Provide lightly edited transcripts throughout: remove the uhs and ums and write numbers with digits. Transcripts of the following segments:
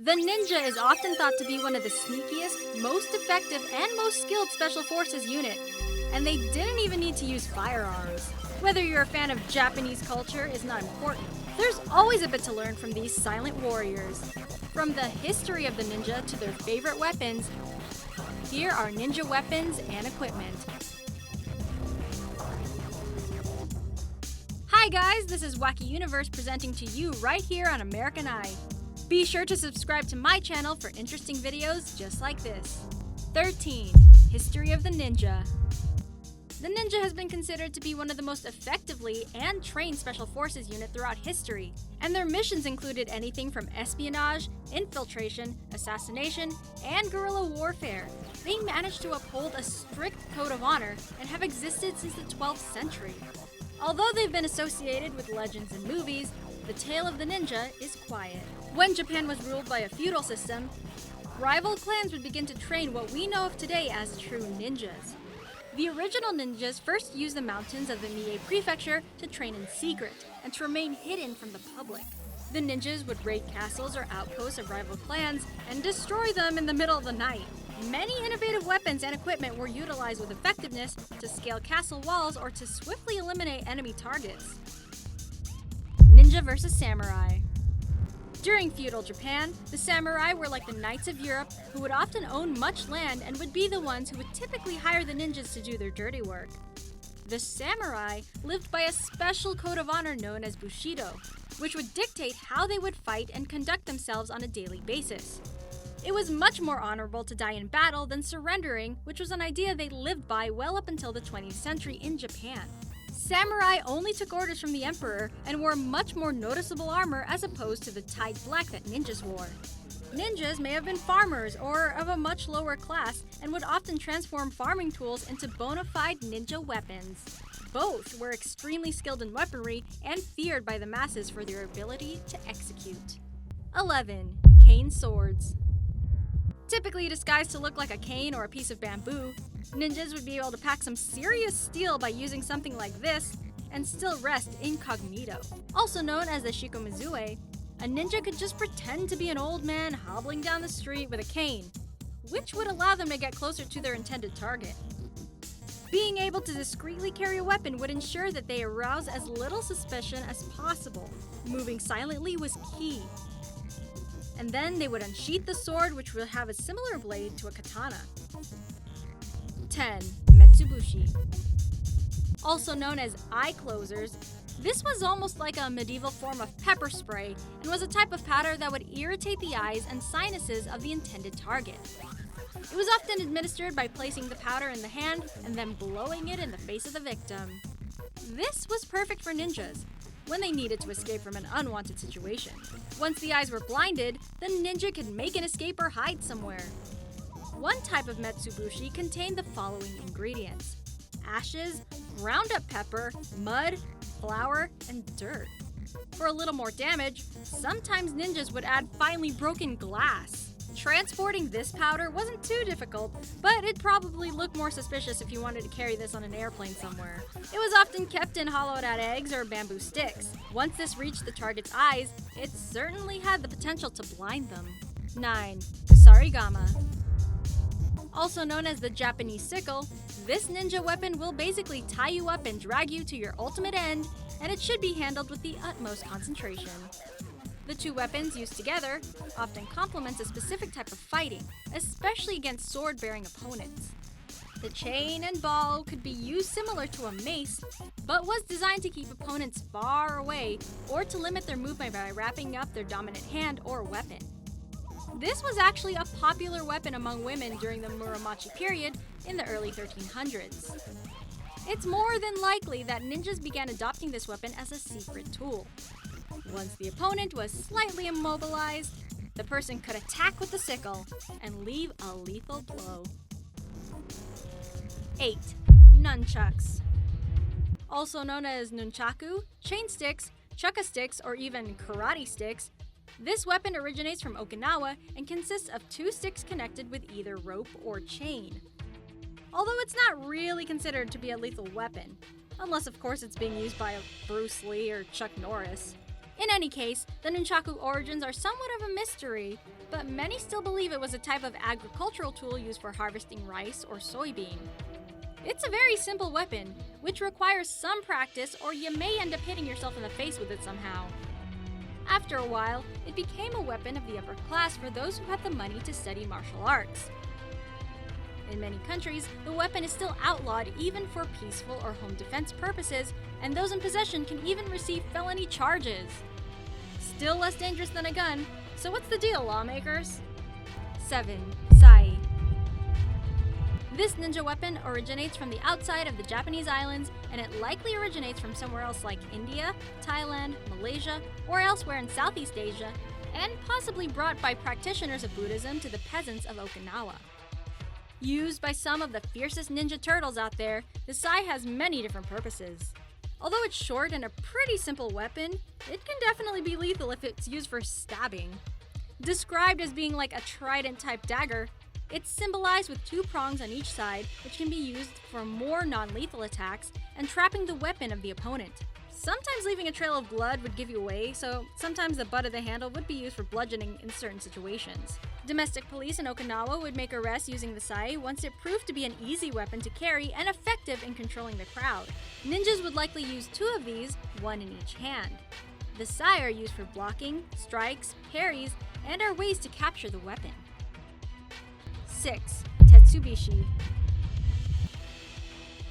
The ninja is often thought to be one of the sneakiest, most effective, and most skilled special forces unit, and they didn't even need to use firearms. Whether you're a fan of Japanese culture is not important. There's always a bit to learn from these silent warriors. From the history of the ninja to their favorite weapons, here are ninja weapons and equipment. Hi guys, this is Wacky Universe presenting to you right here on American Eye. Be sure to subscribe to my channel for interesting videos just like this. 13. History of the Ninja. The ninja has been considered to be one of the most effectively and trained special forces unit throughout history, and their missions included anything from espionage, infiltration, assassination, and guerrilla warfare. They managed to uphold a strict code of honor and have existed since the 12th century. Although they've been associated with legends and movies, the tale of the ninja is quiet. When Japan was ruled by a feudal system, rival clans would begin to train what we know of today as true ninjas. The original ninjas first used the mountains of the Mie prefecture to train in secret and to remain hidden from the public. The ninjas would raid castles or outposts of rival clans and destroy them in the middle of the night. Many innovative weapons and equipment were utilized with effectiveness to scale castle walls or to swiftly eliminate enemy targets. Ninja versus Samurai. During feudal Japan, the samurai were like the knights of Europe who would often own much land and would be the ones who would typically hire the ninjas to do their dirty work. The samurai lived by a special code of honor known as bushido, which would dictate how they would fight and conduct themselves on a daily basis. It was much more honorable to die in battle than surrendering, which was an idea they lived by well up until the 20th century in Japan. Samurai only took orders from the emperor and wore much more noticeable armor as opposed to the tight black that ninjas wore. Ninjas may have been farmers or of a much lower class and would often transform farming tools into bona fide ninja weapons. Both were extremely skilled in weaponry and feared by the masses for their ability to execute. 11. Cane swords. Typically disguised to look like a cane or a piece of bamboo, ninjas would be able to pack some serious steel by using something like this and still rest incognito. Also known as the shikomizue, a ninja could just pretend to be an old man hobbling down the street with a cane, which would allow them to get closer to their intended target. Being able to discreetly carry a weapon would ensure that they arouse as little suspicion as possible. Moving silently was key. And then they would unsheath the sword, which would have a similar blade to a katana. 10. Metsubushi. Also known as eye closers, this was almost like a medieval form of pepper spray and was a type of powder that would irritate the eyes and sinuses of the intended target. It was often administered by placing the powder in the hand and then blowing it in the face of the victim. This was perfect for ninjas when they needed to escape from an unwanted situation. Once the eyes were blinded, the ninja could make an escape or hide somewhere. One type of Metsubushi contained the following ingredients: ashes, ground up pepper, mud, flour, and dirt. For a little more damage, sometimes ninjas would add finely broken glass. Transporting this powder wasn't too difficult, but it'd probably look more suspicious if you wanted to carry this on an airplane somewhere. It was often kept in hollowed out eggs or bamboo sticks. Once this reached the target's eyes, it certainly had the potential to blind them. 9. Kusarigama. Also known as the Japanese sickle, this ninja weapon will basically tie you up and drag you to your ultimate end, and it should be handled with the utmost concentration. The two weapons used together often complement a specific type of fighting, especially against sword-bearing opponents. The chain and ball could be used similar to a mace, but was designed to keep opponents far away or to limit their movement by wrapping up their dominant hand or weapon. This was actually a popular weapon among women during the Muromachi period in the early 1300s. It's more than likely that ninjas began adopting this weapon as a secret tool. Once the opponent was slightly immobilized, the person could attack with the sickle and leave a lethal blow. 8. Nunchucks. Also known as nunchaku, chain sticks, chukka sticks, or even karate sticks, this weapon originates from Okinawa and consists of two sticks connected with either rope or chain. Although it's not really considered to be a lethal weapon, unless of course it's being used by Bruce Lee or Chuck Norris. In any case, the nunchaku origins are somewhat of a mystery, but many still believe it was a type of agricultural tool used for harvesting rice or soybean. It's a very simple weapon, which requires some practice or you may end up hitting yourself in the face with it somehow. After a while, it became a weapon of the upper class for those who had the money to study martial arts. In many countries, the weapon is still outlawed even for peaceful or home defense purposes, and those in possession can even receive felony charges. Still less dangerous than a gun, so what's the deal, lawmakers? 7. Sai. This ninja weapon originates from the outside of the Japanese islands, and it likely originates from somewhere else like India, Thailand, Malaysia, or elsewhere in Southeast Asia, and possibly brought by practitioners of Buddhism to the peasants of Okinawa. Used by some of the fiercest ninja turtles out there, the sai has many different purposes. Although it's short and a pretty simple weapon, it can definitely be lethal if it's used for stabbing. Described as being like a trident-type dagger, it's symbolized with 2 prongs on each side, which can be used for more non-lethal attacks and trapping the weapon of the opponent. Sometimes leaving a trail of blood would give you away, so sometimes the butt of the handle would be used for bludgeoning in certain situations. Domestic police in Okinawa would make arrests using the sai once it proved to be an easy weapon to carry and effective in controlling the crowd. Ninjas would likely use 2 of these, 1 in each hand. The sai are used for blocking, strikes, parries, and are ways to capture the weapon. 6. Metsubushi.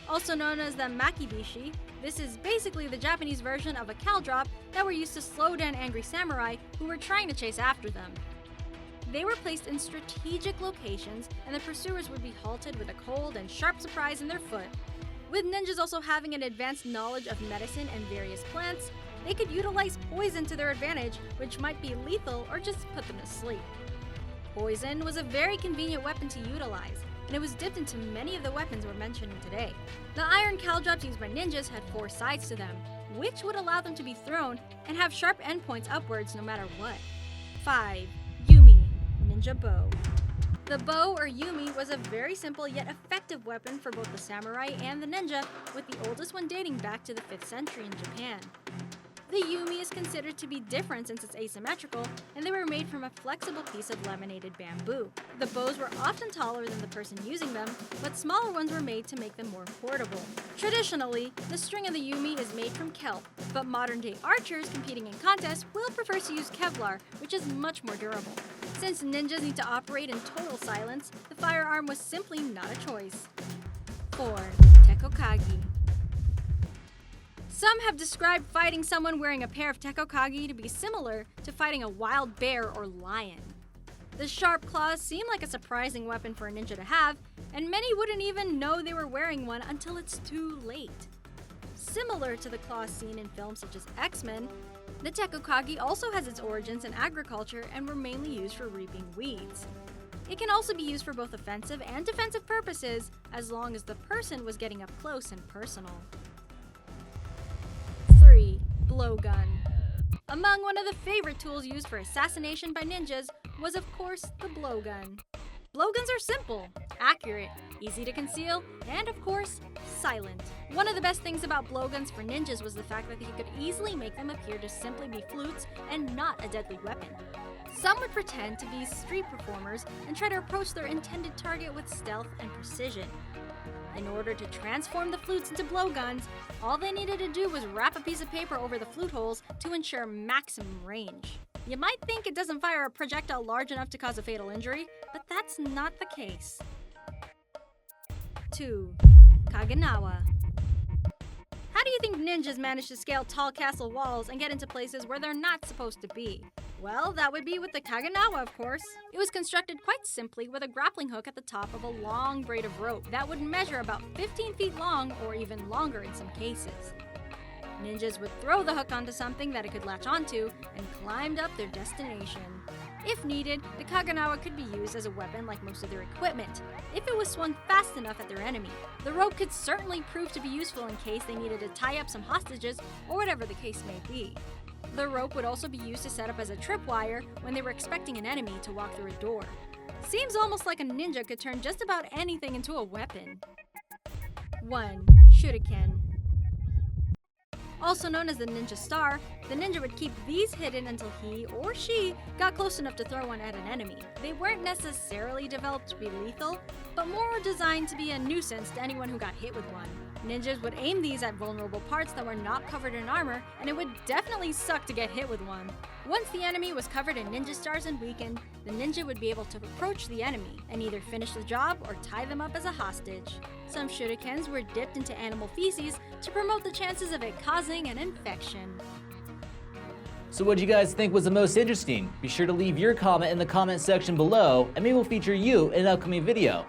Also known as the makibishi, this is basically the Japanese version of a caltrop that were used to slow down angry samurai who were trying to chase after them. They were placed in strategic locations, and the pursuers would be halted with a cold and sharp surprise in their foot. With ninjas also having an advanced knowledge of medicine and various plants, they could utilize poison to their advantage, which might be lethal or just put them to sleep. Poison was a very convenient weapon to utilize, and it was dipped into many of the weapons we're mentioning today. The iron caltrops used by ninjas had 4 sides to them, which would allow them to be thrown and have sharp endpoints upwards no matter what. 5. Yumi, ninja bow. The bow or yumi was a very simple yet effective weapon for both the samurai and the ninja, with the oldest one dating back to the 5th century in Japan. The yumi is considered to be different since it's asymmetrical, and they were made from a flexible piece of laminated bamboo. The bows were often taller than the person using them, but smaller ones were made to make them more portable. Traditionally, the string of the yumi is made from kelp, but modern-day archers competing in contests will prefer to use Kevlar, which is much more durable. Since ninjas need to operate in total silence, the firearm was simply not a choice. 4. Techoekaki. Some have described fighting someone wearing a pair of Techoekaki to be similar to fighting a wild bear or lion. The sharp claws seem like a surprising weapon for a ninja to have, and many wouldn't even know they were wearing one until it's too late. Similar to the claws seen in films such as X-Men, the Techoekaki also has its origins in agriculture and were mainly used for reaping weeds. It can also be used for both offensive and defensive purposes, as long as the person was getting up close and personal. 3. Blowgun. Among one of the favorite tools used for assassination by ninjas was of course the blowgun. Blowguns are simple, accurate, easy to conceal, and of course, silent. One of the best things about blowguns for ninjas was the fact that you could easily make them appear to simply be flutes and not a deadly weapon. Some would pretend to be street performers and try to approach their intended target with stealth and precision. In order to transform the flutes into blowguns, all they needed to do was wrap a piece of paper over the flute holes to ensure maximum range. You might think it doesn't fire a projectile large enough to cause a fatal injury, but that's not the case. 2. Kaganawa. How do you think ninjas manage to scale tall castle walls and get into places where they're not supposed to be? Well, that would be with the Kaganawa, of course. It was constructed quite simply with a grappling hook at the top of a long braid of rope that would measure about 15 feet long or even longer in some cases. Ninjas would throw the hook onto something that it could latch onto and climbed up their destination. If needed, the Kaganawa could be used as a weapon like most of their equipment, if it was swung fast enough at their enemy. The rope could certainly prove to be useful in case they needed to tie up some hostages or whatever the case may be. The rope would also be used to set up as a tripwire when they were expecting an enemy to walk through a door. Seems almost like a ninja could turn just about anything into a weapon. 1. Shuriken. Also known as the ninja star, the ninja would keep these hidden until he or she got close enough to throw one at an enemy. They weren't necessarily developed to be lethal, but more designed to be a nuisance to anyone who got hit with one. Ninjas would aim these at vulnerable parts that were not covered in armor, and it would definitely suck to get hit with one. Once the enemy was covered in ninja stars and weakened, the ninja would be able to approach the enemy and either finish the job or tie them up as a hostage. Some shurikens were dipped into animal feces to promote the chances of it causing an infection. So what do you guys think was the most interesting? Be sure to leave your comment in the comment section below, and maybe we'll feature you in an upcoming video.